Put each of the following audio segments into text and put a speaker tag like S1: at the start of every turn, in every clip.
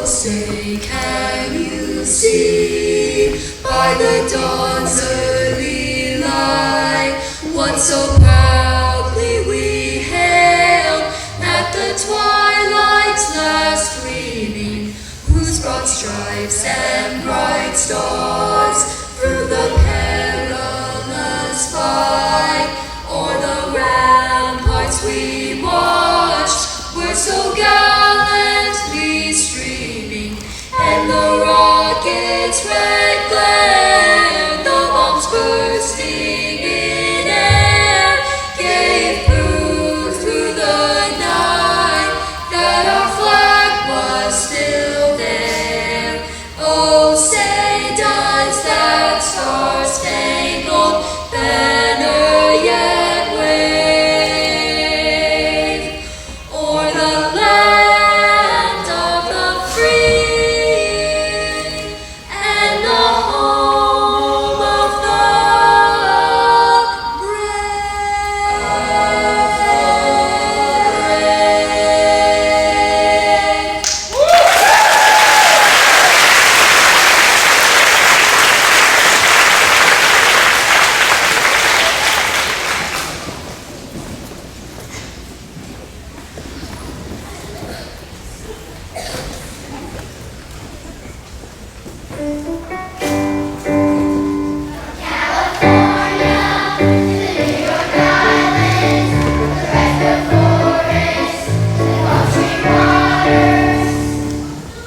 S1: say, can you see by the dawn's early light what so proudly we hailed at the twilight's last gleaming, whose broad stripes and bright stars through the perilous fight o'er the ramparts we watched were so gallantly streaming, and the rocket's red glare, the bombs bursting in air, gave proof through the night that our flag was still there. Oh, say does that star-spangled banner yet wave o'er the land of the free and the home of the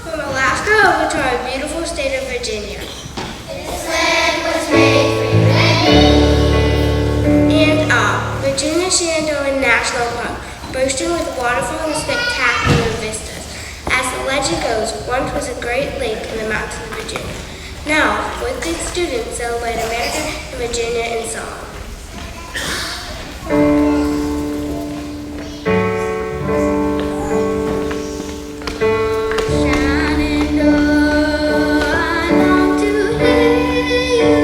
S2: From Alaska over to our beautiful state of Virginia.
S3: This land was made for you and me.
S2: And Virginia Shenandoah National Park, bursting with waterfalls and spectacular vistas. As the legend goes, once was a great lake in the mountains of Virginia. Now, fourth grade students celebrate America and Virginia in song. Shenandoah, I long to hear you.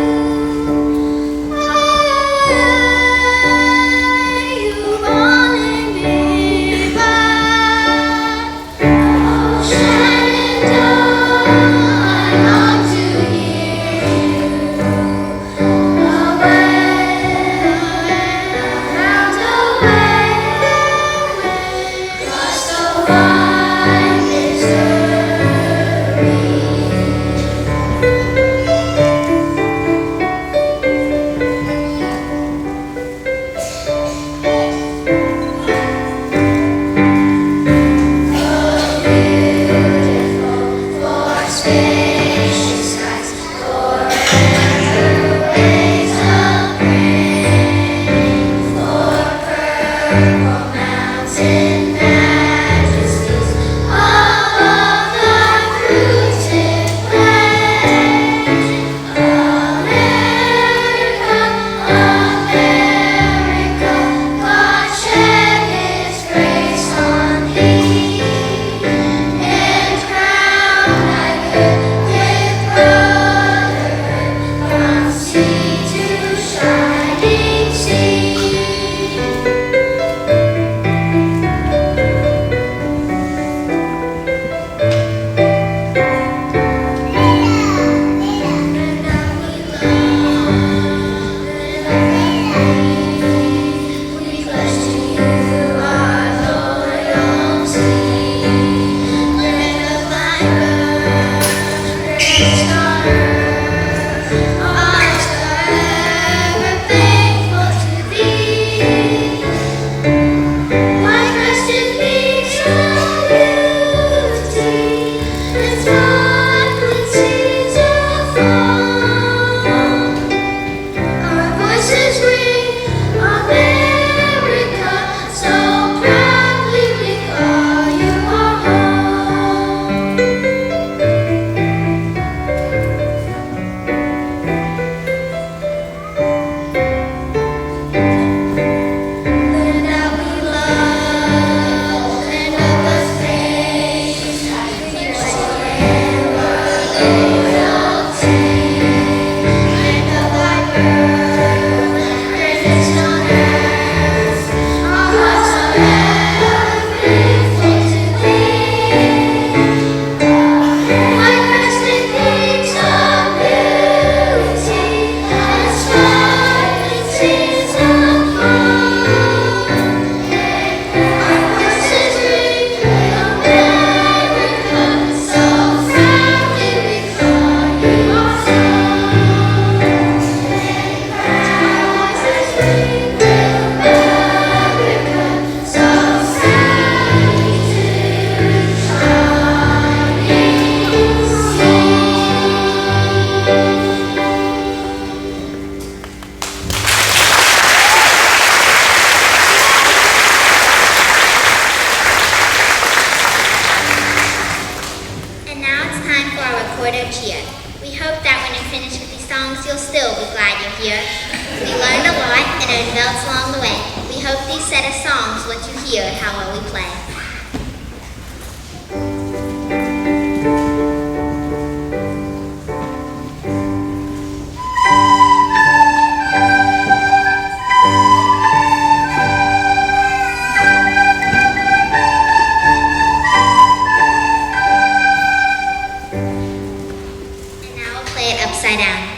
S2: You calling me back. Oh, Shenandoah, I long to hear you. Away
S3: still be glad you're here. We learned a lot and earned belts along the way. We hope these set of songs let you hear how well we play. Upside down.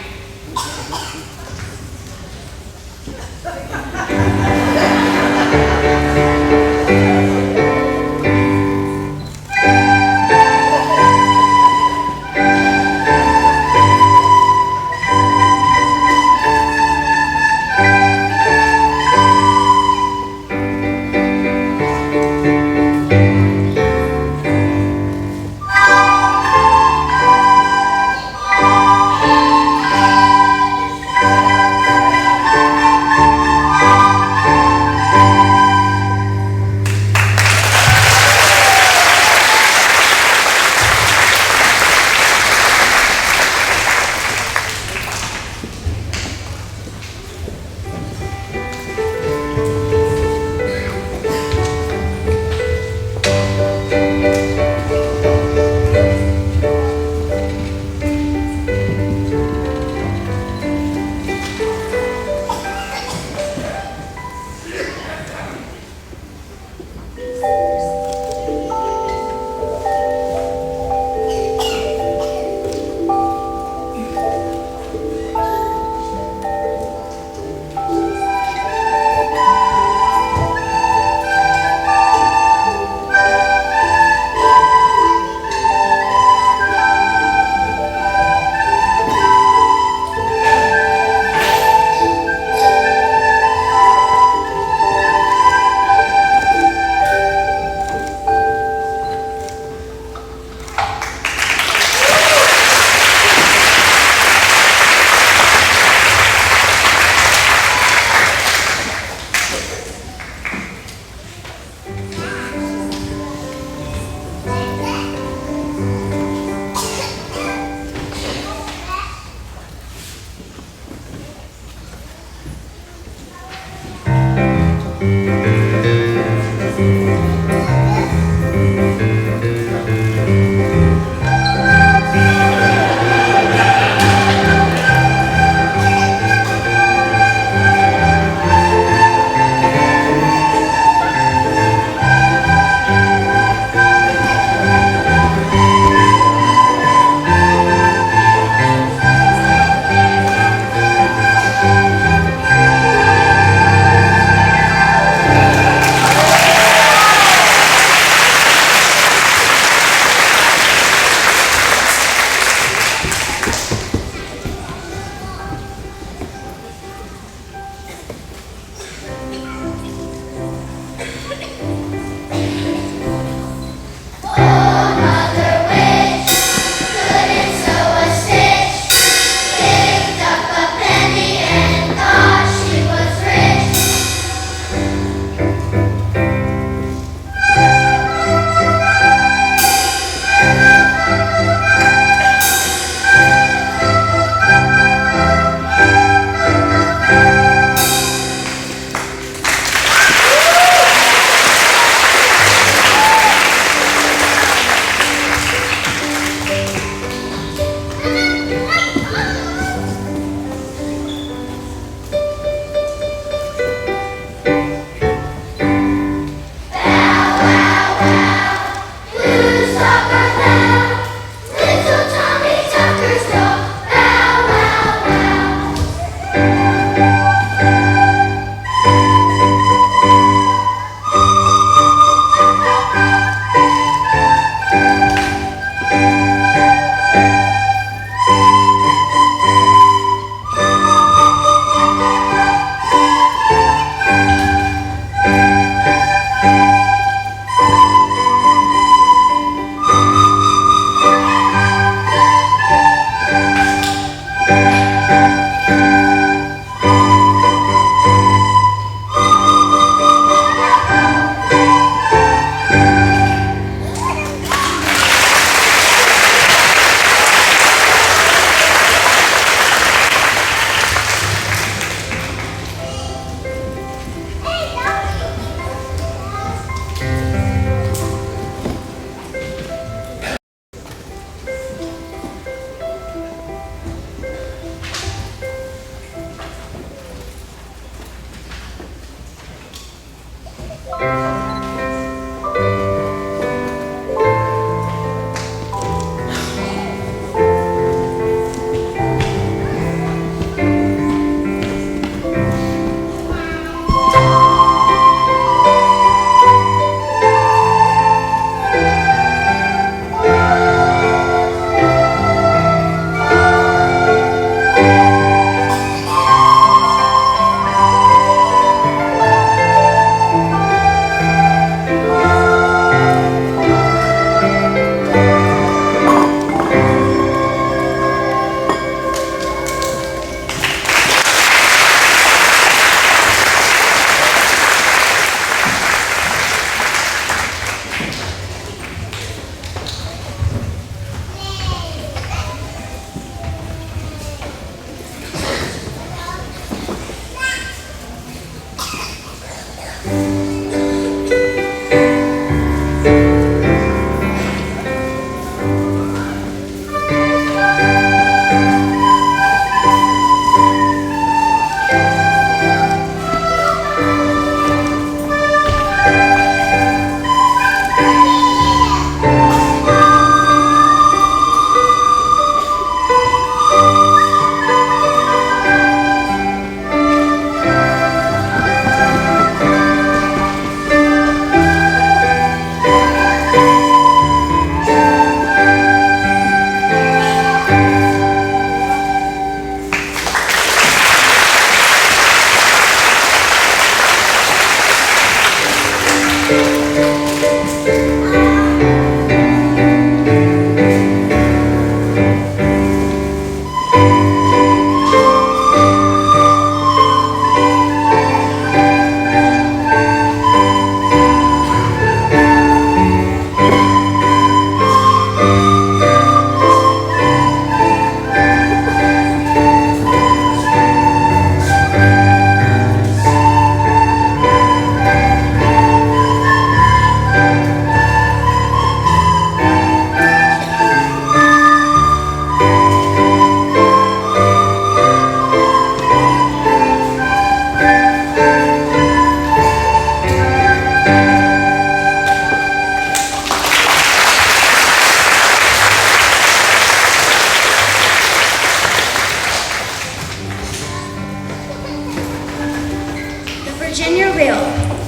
S2: Virginia Reel,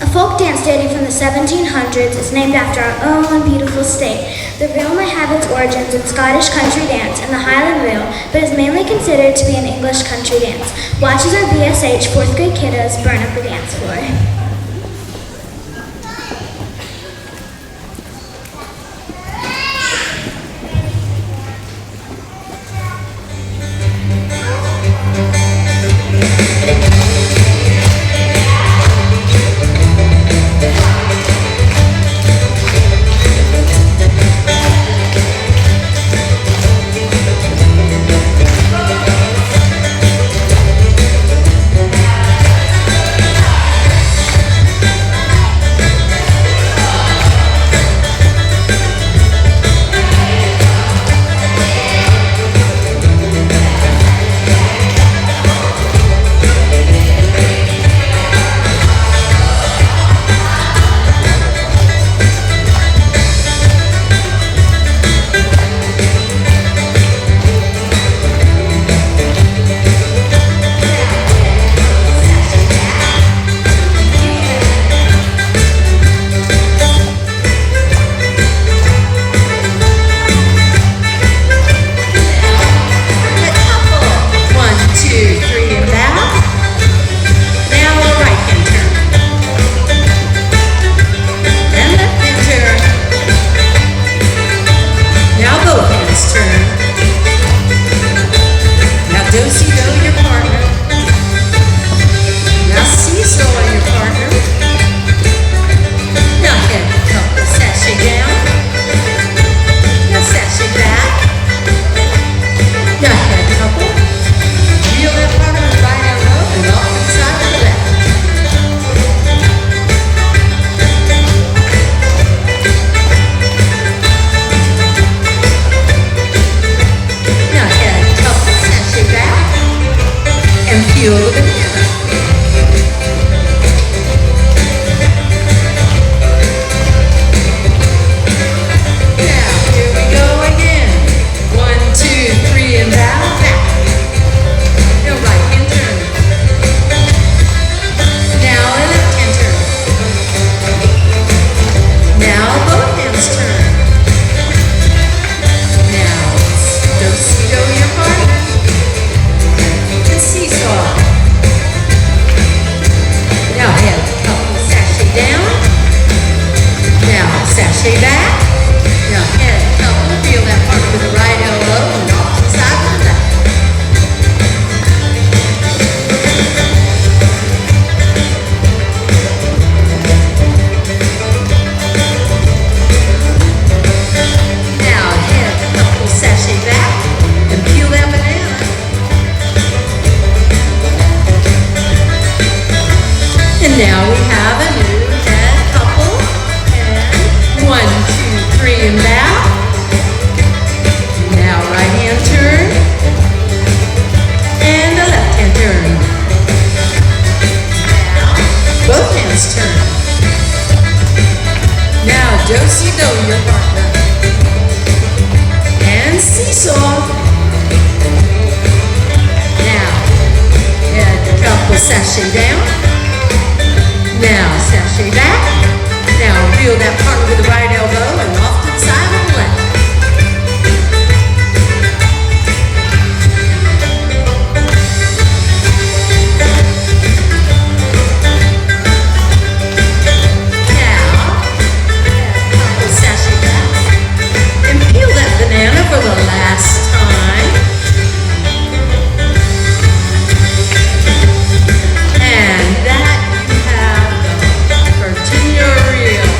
S2: a folk dance dating from the 1700s, is named after our own beautiful state. The reel may have its origins in Scottish country dance and the Highland Reel, but is mainly considered to be an English country dance. Watch as our BSH 4th grade kiddos burn up the dance floor.
S1: Now we have a new head couple, and 1, 2, 3 and back. Now right hand turn, and a left hand turn. Now both hands turn. Now do-si-do your partner, and seesaw. Now head couple sashay down. Now sashay back. Now reel that partner with the right elbow and off to the side with the left. Now, couple sashay back and peel that banana for the last time. And that Virginia Reel.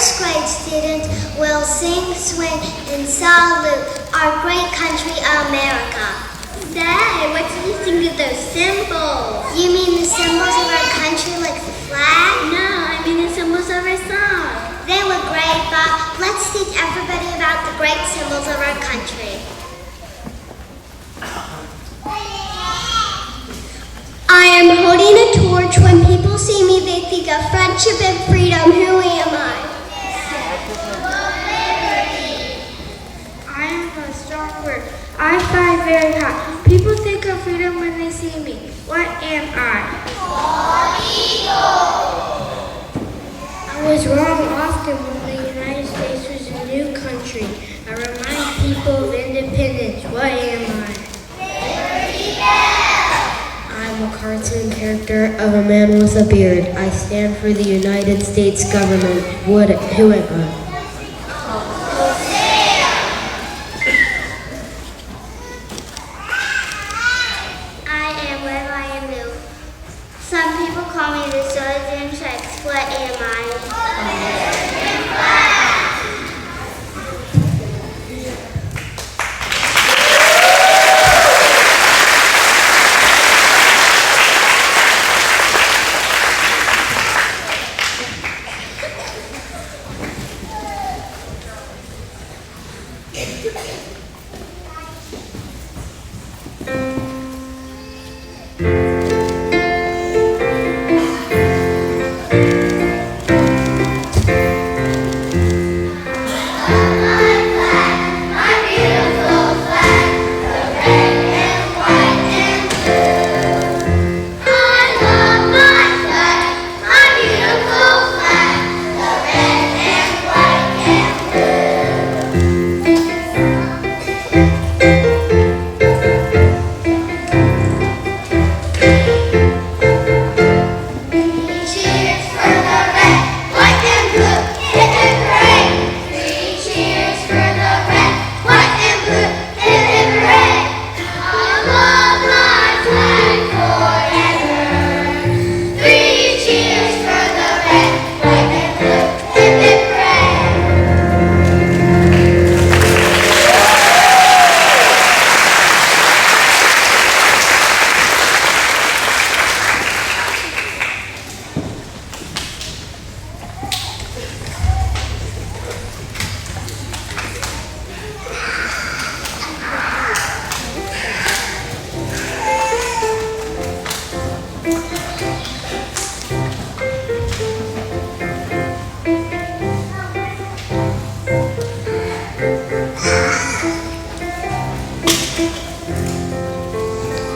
S3: first grade students will sing, swing, and salute our great country, America. Say, what do you think of those symbols? You mean the symbols of our country, like the flag? No, I mean the symbols of our song. They were great, but let's teach everybody about the great symbols of our country. I am holding a torch. When people see me, they think of friendship and freedom. Who am I?
S2: I am a strong word. I fly very high. People think of freedom when they see me. What am I? I was wrong often when the United States was a new country. I remind people of independence. What am I? I'm a cartoon character of a man with a beard. I stand for the United States government. Who am I?
S3: I am where I am new. Some people call me the Stars and Stripes. What am I?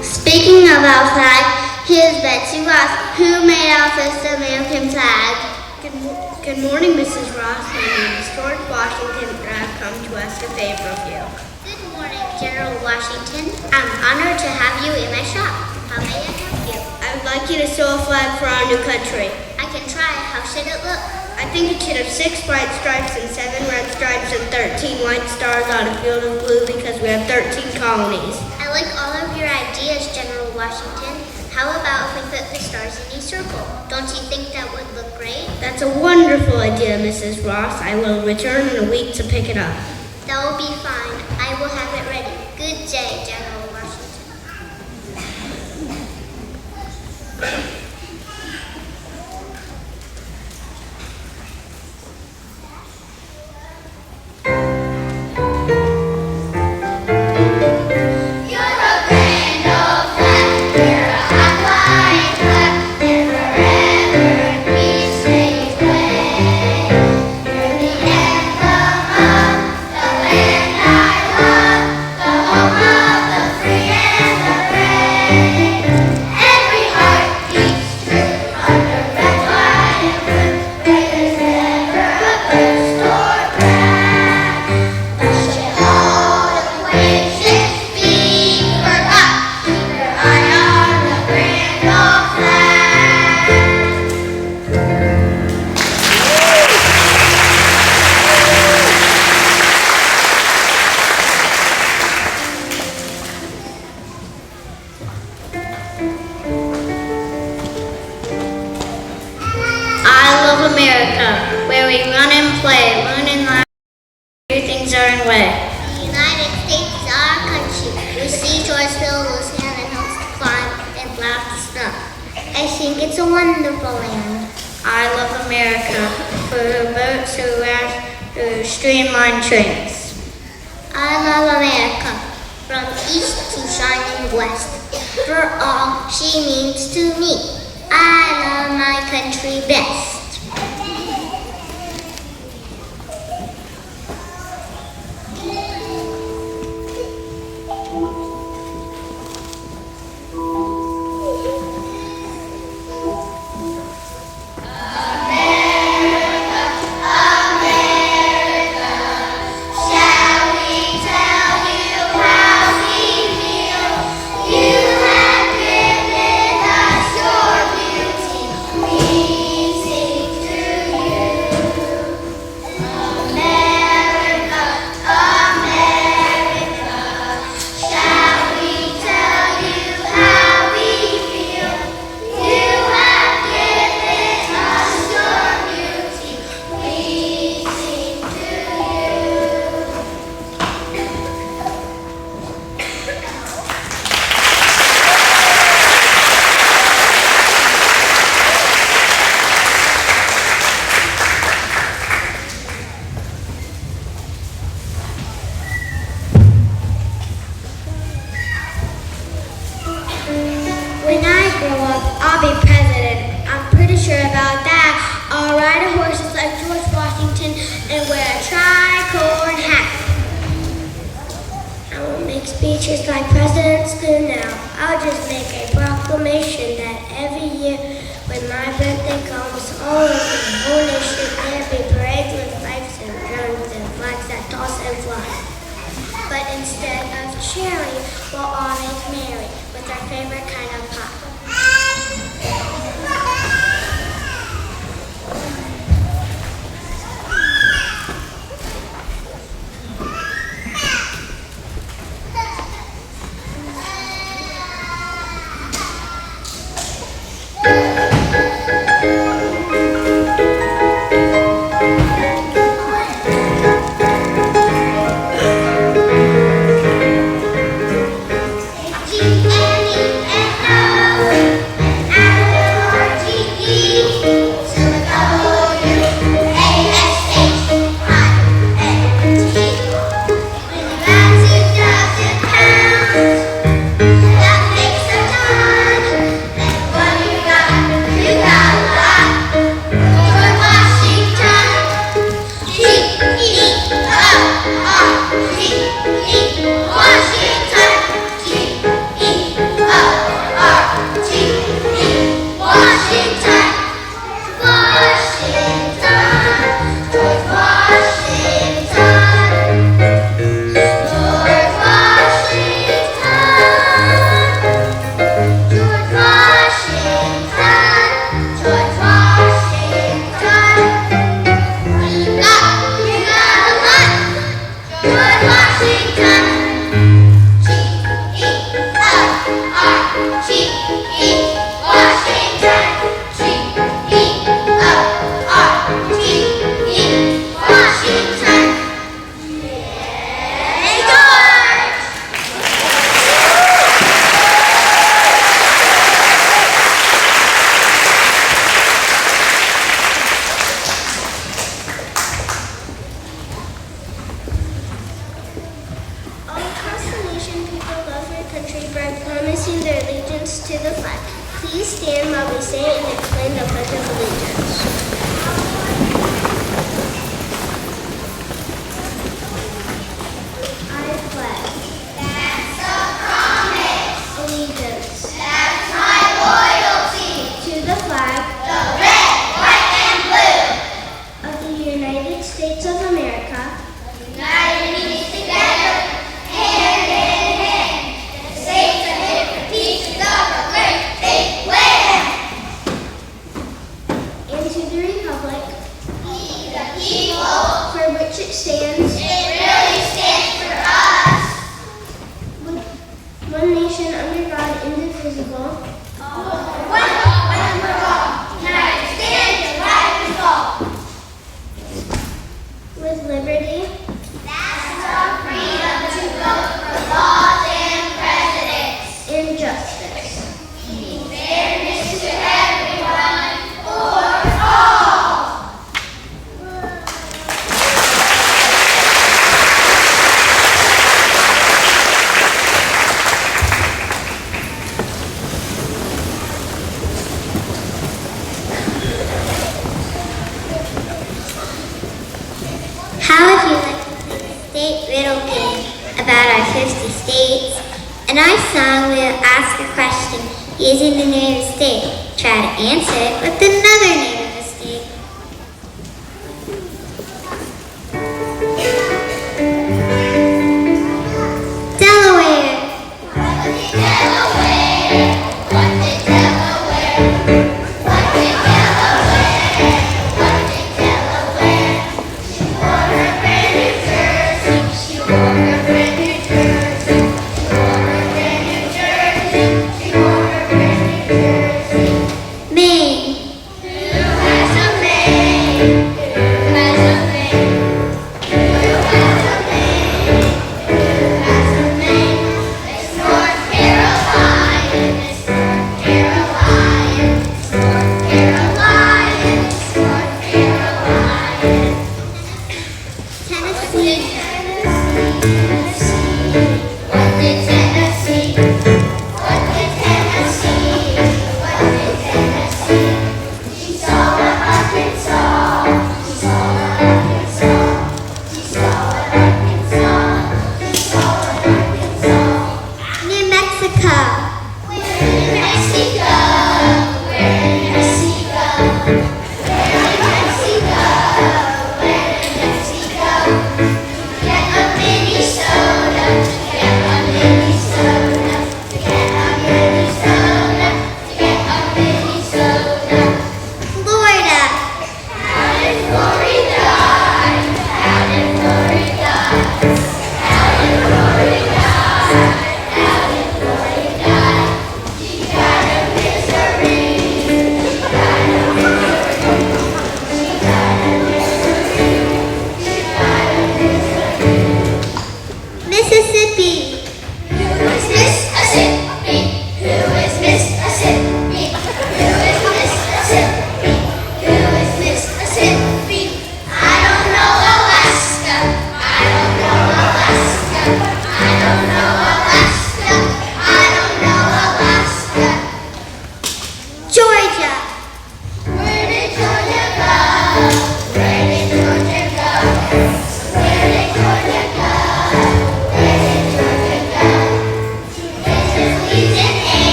S3: Speaking of our flag, here's Betsy Ross, who made our first American flag.
S2: Good morning, Mrs. Ross. My name is George Washington, and I've come to ask a favor of you.
S3: Good morning, General Washington. I'm honored to have you in my shop. How may I help you?
S2: I would like you to sew a flag for our new country.
S3: I can try. How should it look?
S2: I think it should have 6 bright stripes and 7 red stripes and 13 white stars on a field of blue because we have 13 colonies.
S3: I like all of your ideas, General Washington. How about if we put the stars in a circle? Don't you think that would look great?
S2: That's a wonderful idea, Mrs. Ross. I will return in a week to pick it up.
S3: That will be fine. I will have it ready. Good day, General Washington.
S4: You're the anthem of the land I
S3: a wonderful land.
S2: I love America for her boats, her raft, her streamlined trains.
S3: I love America, from east to shining west, for all she means to me. I love my country best. When I grow up, I'll be president. I'm pretty sure about that. I'll ride a horse just like George Washington and wear a tricorn hat. I won't make speeches like presidents do now. I'll just make a proclamation that every year when my birthday comes, all over the whole nation there'll be parades with flags and drums and flags that toss and fly. But instead of cheering, we'll all make merry with our favorite kind of pie. riddle game about our 50 states. In our song, we'll ask a question using the name of the state. Try to answer it with another name of the state. Delaware. Maine.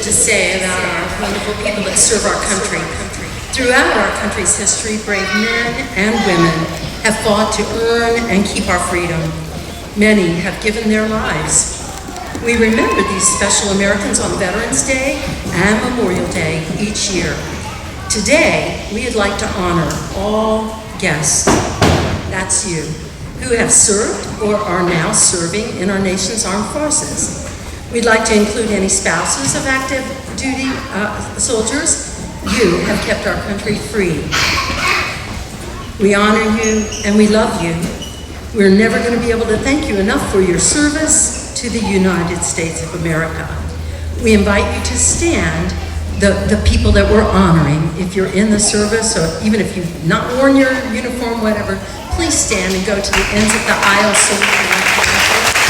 S1: to say about our wonderful people that serve our country. Throughout our country's history, brave men and women have fought to earn and keep our freedom. Many have given their lives. We remember these special Americans on Veterans Day and Memorial Day each year. Today, we'd like to honor all guests, that's you, who have served or are now serving in our nation's armed forces. We'd like to include any spouses of active duty soldiers. You have kept our country free. We honor you and we love you. We're never going to be able to thank you enough for your service to the United States of America. We invite you to stand, the people that we're honoring. If you're in the service or even if you've not worn your uniform, whatever, please stand and go to the ends of the aisle so we can recognize you.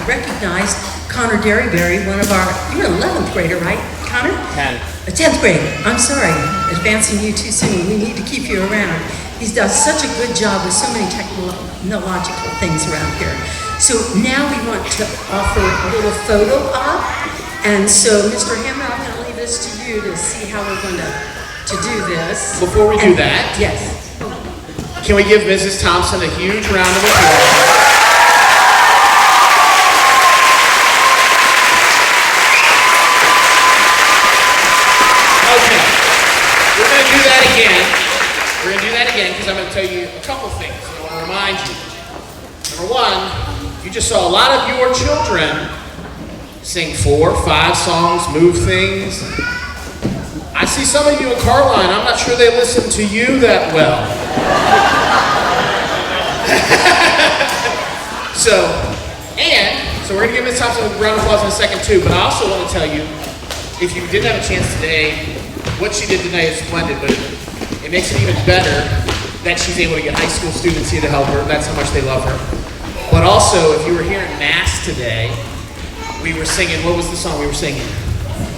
S1: Recognized Connor Derryberry, one of our, you're an 11th grader, right, Connor?
S4: 10.
S1: 10th grade. I'm sorry, advancing you too soon. We need to keep you around. He does such a good job with so many technological things around here. So now we want to offer a little photo op. And so, Mr. Hammer, I'm going to leave this to you to see how we're going to do this.
S4: Before we do that,
S1: yes.
S4: can we give Mrs. Thompson a huge round of applause? We're going to do that again because I'm going to tell you a couple things. I want to remind you. Number one, you just saw a lot of your children sing 4, 5 songs, move things. I see some of you in Carline. I'm not sure they listen to you that well. So we're going to give Ms. Thompson a round of applause in a second too, but I also want to tell you, if you didn't have a chance today, what she did today is splendid, but it makes it even better that she's able to get high school students here to help her. That's how much they love her. But also, if you were here in Mass today, we were singing, what was the song we were singing?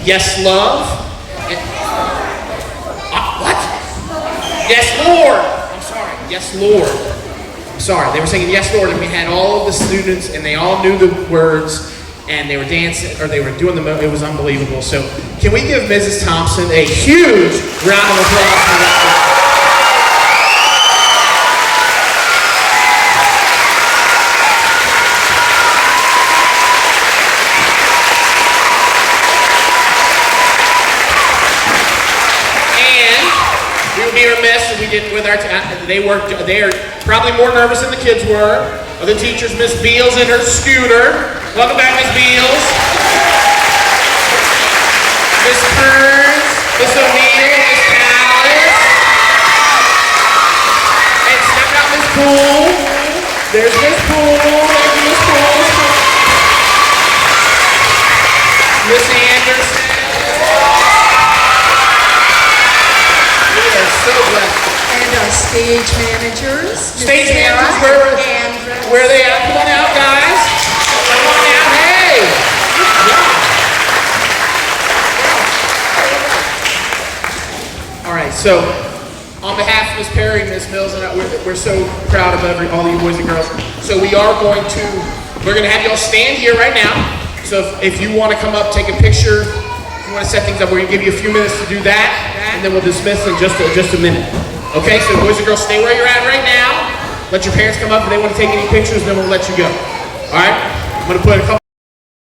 S4: Yes, Love? And, what? Yes, Lord! I'm sorry, Yes, Lord. I'm sorry, they were singing Yes, Lord, and we had all of the students, and they all knew the words, and they were dancing, or they were doing it was unbelievable. So can we give Mrs. Thompson a huge round of applause for that? And we would be remiss if we didn't with our, they are probably more nervous than the kids were. Other teachers, Miss Beals and her scooter. Welcome back, Miss Beals. Miss Kearns, Miss O'Neill, Miss Alice. And step out Miss Poole. There's Miss Poole. Thank you, Miss Poole. Miss Anderson. We are so blessed.
S1: And our stage managers.
S4: Stage managers, where are they at? So, on behalf of Miss Perry, Miss Mills, and we're so proud of all you boys and girls. So we're going to have y'all stand here right now. So if you want to come up, take a picture, if you want to set things up, we're going to give you a few minutes to do that, and then we'll dismiss in just a minute. Okay, so boys and girls, stay where you're at right now. Let your parents come up if they want to take any pictures, then we'll let you go. All right, I'm going to put a couple